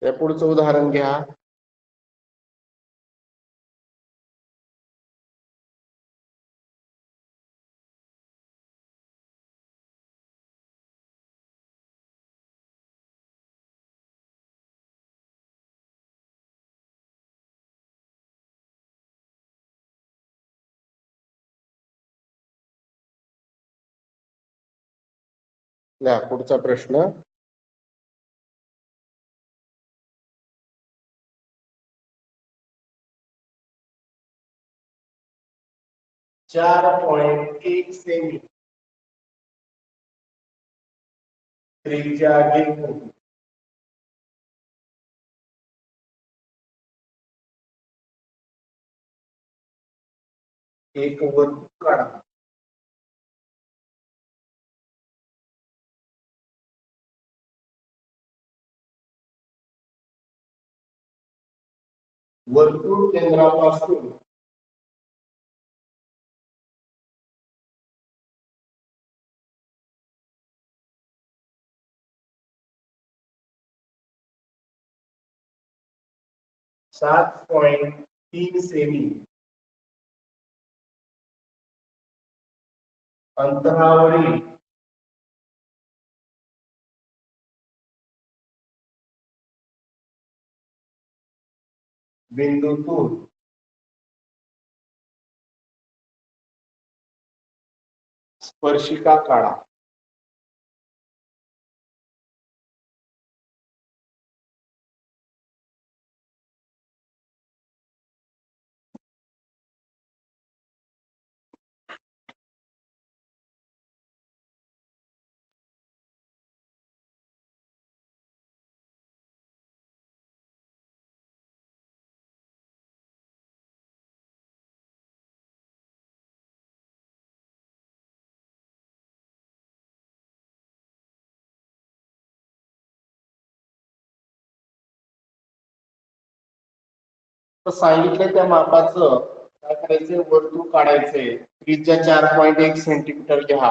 या पुढचं उदाहरण घ्या. पुढचा प्रश्न. चार 4.1 सेमी त्रिज्या घेऊन एक वर्तुळ काढा. वर्तुळ केंद्रापासून सात 7.3 सेमी अंतरावरील बिंदूतून स्पर्शिका काढा. सांगितलं त्या मापाचं काय करायचंय, वर्तुळ काढायचंय. त्रिज्या 4.1 सेंटीमीटर घ्या.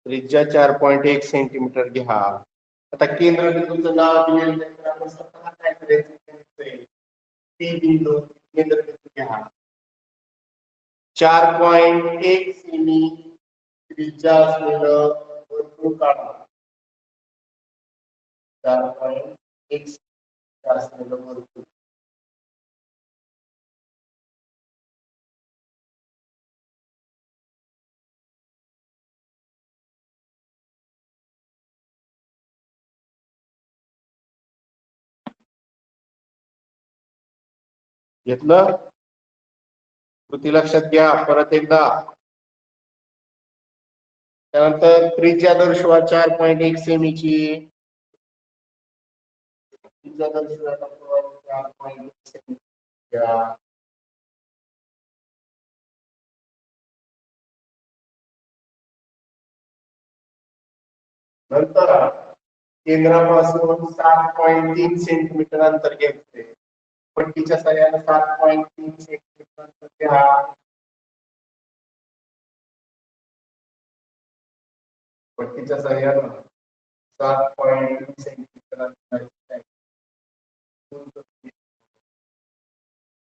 त्रिज्या 4.1 सेंटीमीटर घ्या. आता केंद्रबिंदूचं नाव दिलेलं आहे, तर आपण स्वतः काय करायचं, ती बिंदू केंद्रबिंदू घ्या. 4.1 सेमी त्रिज्या असलेलं वर्तुळ काढा. 4.1 असलेलं वर्तुळ. घेतलं? कृती लक्षात घ्या परत एकदा. त्यानंतर त्रिज्या दर्शवा 4.1 सेमीची. त्रिज्या दर्शवा 4.1 सेमी घ्या. नंतर केंद्रापासून 7.3 सेंटीमीटर अंतर घ्यायचे. पट्टीच्या सहाय्याने 7.3 सेंटीमीटर अंतर घ्या. पट्टीच्या सहाय्याने 7.3 सेंटीमीटर अंतर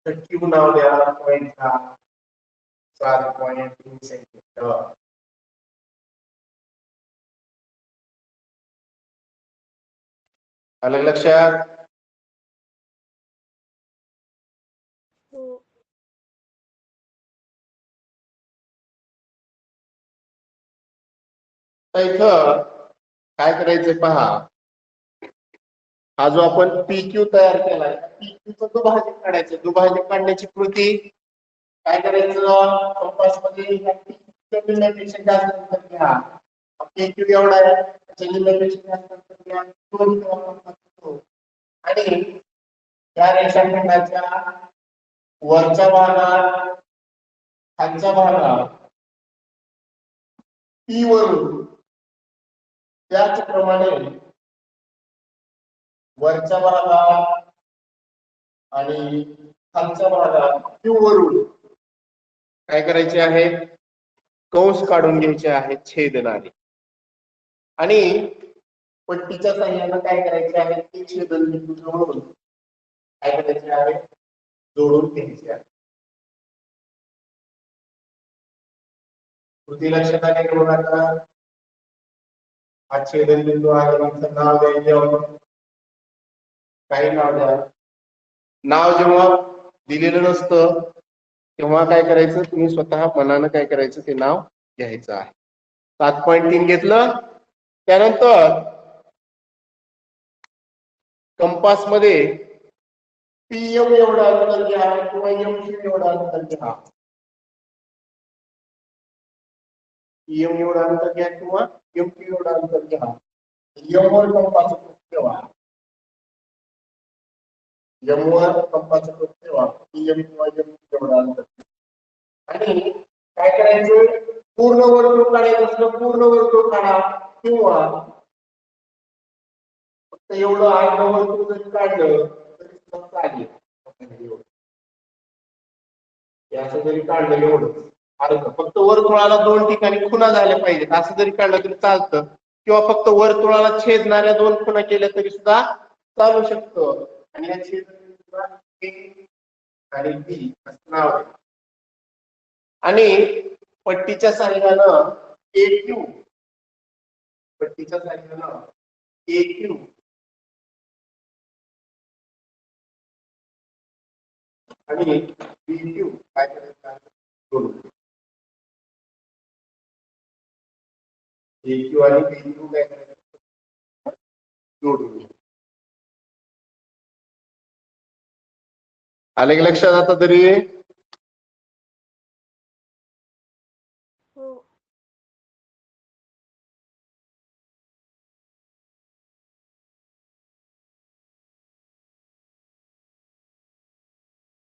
क्यू नाव द्या पॉईंटला. 7.3 सेंटीमीटर. आलं लक्षात? इथं काय करायचंय पहा. हा जो आपण PQ तयार केलाय, PQ दुभाजक काढायचं. दुभाजक काढण्याची कृती काय करायचं, कंपास मध्ये निम्म्यापेक्षा जास्त अंतर घ्या. PQ एवढा आहे, त्याच्या निम्म्यापेक्षा जास्त अंतर घ्या. आणि या रेषाखंडाच्या वरच्या भागात खालच्या भागात P वरून त्याचप्रमाणे वरच्या भागात आणि खालच्या भागात Q वरून काय करायचे आहे, कंस काढून घ्यायचे आहेत छेदणारे आणि पट्टीच्या साह्याने काय करायचे आहे, ते छेदनबिंदू जोडून काय करायचे आहे, जोडून घ्यायचे आहे. कृती लक्षात आली का बघा आता. हा छेदनबिंदू आहे, त्याचं नाव द्यायचं, काही नाव द्या. नाव जेव्हा दिलेलं नसतं तेव्हा काय करायचं, तुम्ही स्वतः मनानं काय करायचं, ते नाव घ्यायचं आहे. 7.3 घेतलं. त्यानंतर कंपास मध्ये पीएम एवढा अंतर घ्या किंवा एमक्यू एवढा अंतर घ्या. पीएम एवढा अंतर घ्या किंवा एमक्यू एवढा अंतर घ्या. एम वर कंपास ठेवा, एम वर कंपास ठेवा, पीएम किंवा एमक्यू एवढा अंतर. आणि काय करायचं, पूर्ण वर्तुळ काढायचं असलं पूर्ण वर्तुळ काढा किंवा फक्त एवढं अर्ध वर्तुळ जरी काढलं तरी चालेल. असं जरी काढलं एवढं अर्ध, फक्त वर्तुळाला 2 ठिकाणी खुणा झाल्या पाहिजेत असं जरी काढलं तरी चालतं, किंवा फक्त वर्तुळाला छेदणाऱ्या 2 खुणा केल्या तरी सुद्धा चालू शकतं. आणि या छेदनबिंदूला A आणि B असं नाव आहे. आणि पट्टीच्या साह्यानं AQ, पट्टीच्या साह्यानं AQ आणि BQ काय करायचं, जोडून AQ आणि BQ काय करायचं, जोडून. आले की लक्षात आता तरी.